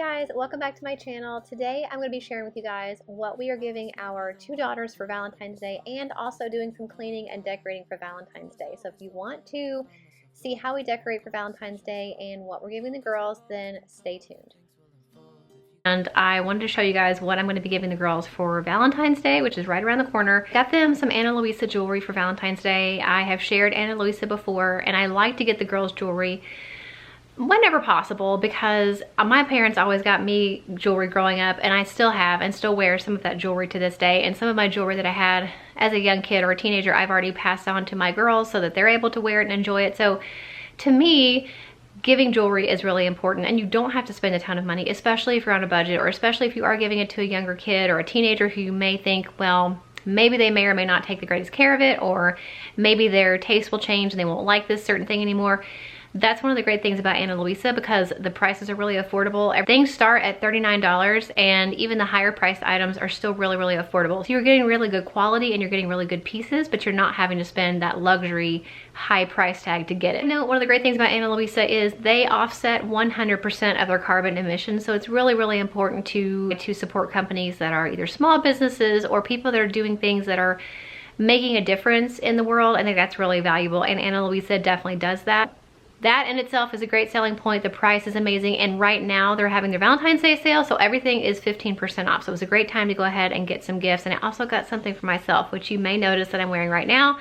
guys, welcome back to my channel. Today I'm going to be sharing with you guys what we are giving our two daughters for Valentine's Day and also doing some cleaning and decorating for Valentine's Day. So if you want to see how we decorate for Valentine's Day and what we're giving the girls, then stay tuned. And I wanted to show you guys what I'm going to be giving the girls for Valentine's Day, which is right around the corner. Got them some Ana Luisa jewelry for Valentine's Day. I have shared Ana Luisa before, and I like to get the girls jewelry whenever possible because my parents always got me jewelry growing up, and I still have and still wear some of that jewelry to this day. And some of my jewelry that I had as a young kid or a teenager, I've already passed on to my girls so that they're able to wear it and enjoy it. So to me, giving jewelry is really important, and you don't have to spend a ton of money, especially if you're on a budget, or especially if you are giving it to a younger kid or a teenager who you may think, well, maybe they may or may not take the greatest care of it, or maybe their taste will change and they won't like this certain thing anymore. That's one of the great things about Ana Luisa, because the prices are really affordable. Things start at $39, and even the higher priced items are still really, really affordable. So you're getting really good quality and you're getting really good pieces, but you're not having to spend that luxury high price tag to get it. You know, one of the great things about Ana Luisa is they offset 100% of their carbon emissions. So it's really, really important to support companies that are either small businesses or people that are doing things that are making a difference in the world. I think that's really valuable, and Ana Luisa definitely does that. That in itself is a great selling point. The price is amazing, and right now they're having their Valentine's Day sale, so everything is 15% off. So it was a great time to go ahead and get some gifts. And I also got something for myself, which you may notice that I'm wearing right now.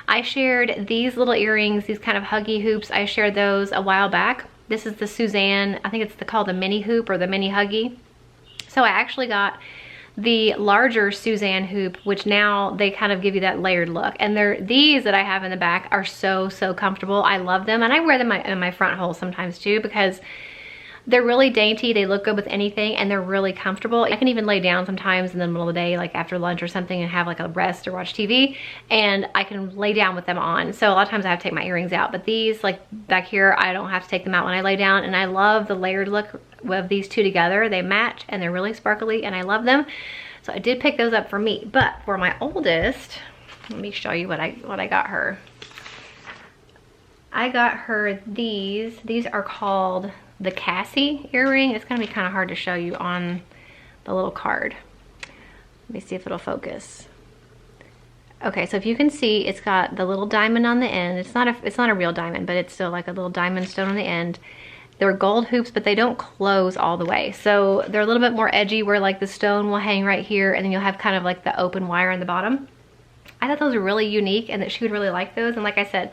I shared these little earrings, these kind of huggy hoops. I shared those a while back. This is the Suzanne, I think it's called the mini hoop or the mini huggy. So I actually got the larger Suzanne hoop, which now they kind of give you that layered look. And these that I have in the back are so comfortable. I love them, and I wear them in my front hole sometimes too, because they're really dainty. They look good with anything, and they're really comfortable. I can even lay down sometimes in the middle of the day, like after lunch or something, and have like a rest or watch TV, and I can lay down with them on. So a lot of times I have to take my earrings out, but these, like back here, I don't have to take them out when I lay down. And I love the layered look of these two together. They match and they're really sparkly, and I love them. So I did pick those up for me. But for my oldest, let me show you what I got her. I got her these. These are called the Cassie earring. It's gonna be kind of hard to show you on the little card. Let me see if it'll focus. Okay, so if you can see, it's got the little diamond on the end. It's not a real diamond, but it's still like a little diamond stone on the end. They're gold hoops, but they don't close all the way. So they're a little bit more edgy, where like the stone will hang right here, and then you'll have kind of like the open wire on the bottom. I thought those were really unique and that she would really like those. And like I said,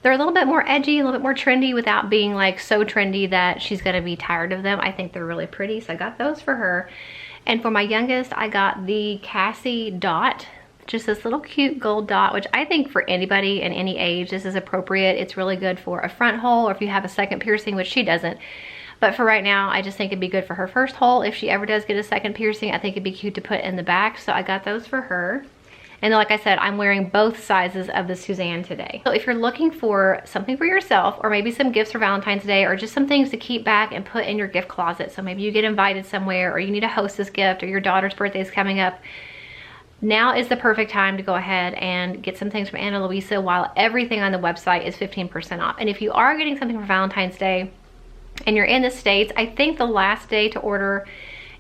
they're a little bit more edgy, a little bit more trendy without being like so trendy that she's gonna be tired of them. I think they're really pretty, so I got those for her. And for my youngest, I got the Cassie dot. Just this little cute gold dot, which I think for anybody in any age, this is appropriate. It's really good for a front hole, or if you have a second piercing, which she doesn't. But for right now, I just think it'd be good for her first hole. If she ever does get a second piercing, I think it'd be cute to put in the back. So I got those for her. And like I said, I'm wearing both sizes of the Suzanne today. So if you're looking for something for yourself, or maybe some gifts for Valentine's Day, or just some things to keep back and put in your gift closet. So maybe you get invited somewhere, or you need a hostess gift, or your daughter's birthday is coming up. Now is the perfect time to go ahead and get some things from Ana Luisa while everything on the website is 15% off. And if you are getting something for Valentine's Day and you're in the States, I think the last day to order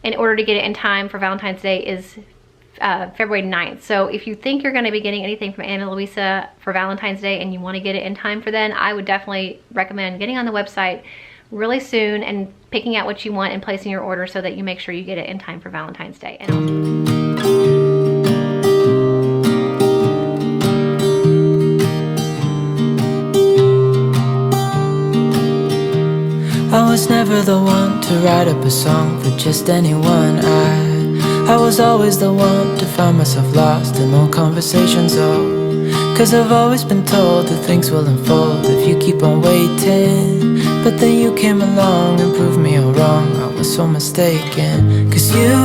in order to get it in time for Valentine's Day is February 9th. So if you think you're going to be getting anything from Ana Luisa for Valentine's Day and you want to get it in time for then, I would definitely recommend getting on the website really soon and picking out what you want and placing your order so that you make sure you get it in time for Valentine's Day. I was never the one to write up a song for just anyone. I was always the one to find myself lost in long conversations. Oh, 'cause I've always been told that things will unfold if you keep on waiting. But then you came along and proved me all wrong. I was so mistaken, 'cause you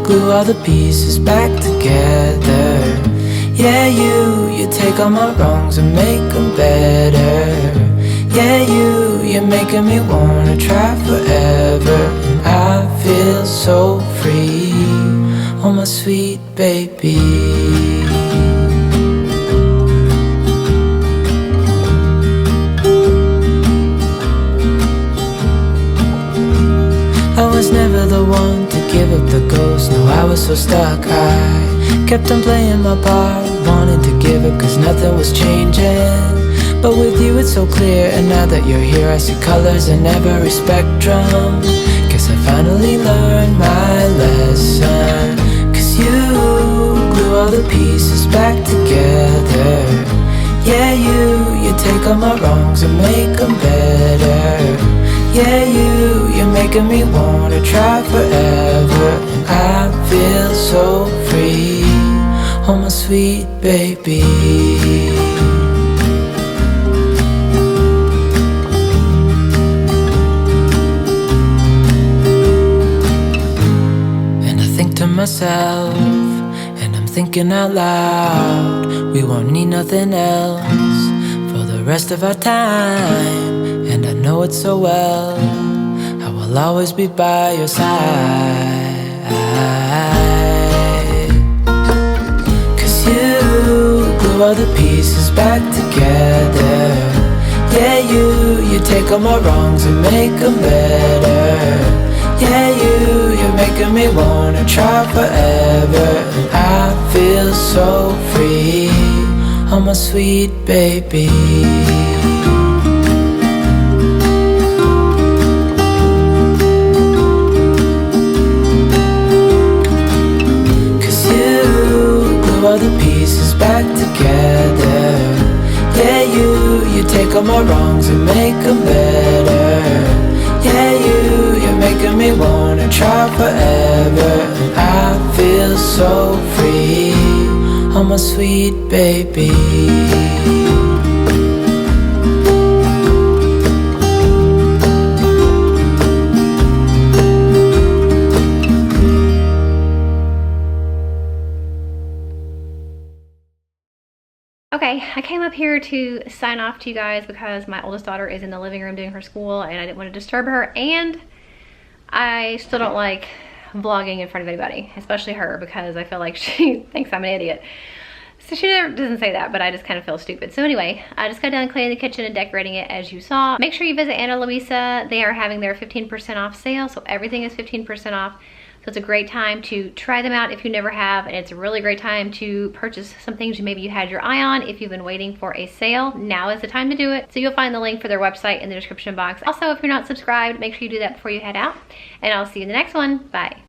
glue all the pieces back together. Yeah, you take all my wrongs and make them better. Yeah, you're making me wanna try forever. And I feel so free, oh my sweet baby. I was was so stuck. I kept on playing my part, wanting to give up cause nothing was changing. But with you it's so clear, and now that you're here I see colors in every spectrum. Guess I finally learned my lesson. Cause you glue all the pieces back together. Yeah, you take all my wrongs and make them better. Yeah, you're making me wanna try forever. And I feel so free, oh my sweet baby. Myself, and I'm thinking out loud, we won't need nothing else for the rest of our time. And I know it so well, I will always be by your side. Cause you glue all the pieces back together. Yeah, you take all my wrongs and make them better. Yeah, you're making me wanna try forever. And I feel so free, oh my sweet baby. Cause you glue all the pieces back together. Yeah, you take all my wrongs and make them better. Yeah, you're making me wanna try forever. And I feel so free, oh my sweet baby. Okay, I came up here to sign off to you guys because my oldest daughter is in the living room doing her school and I didn't want to disturb her, and I still don't like vlogging in front of anybody, especially her, because I feel like she thinks I'm an idiot. So she doesn't say that, but I just kind of feel stupid. So anyway, I just got done cleaning the kitchen and decorating it as you saw. Make sure you visit Anna Luisa. They are having their 15% off sale, so everything is 15% off. So it's a great time to try them out if you never have, and it's a really great time to purchase some things maybe you had your eye on if you've been waiting for a sale. Now is the time to do it. So you'll find the link for their website in the description box. Also, if you're not subscribed, make sure you do that before you head out, and I'll see you in the next one. Bye.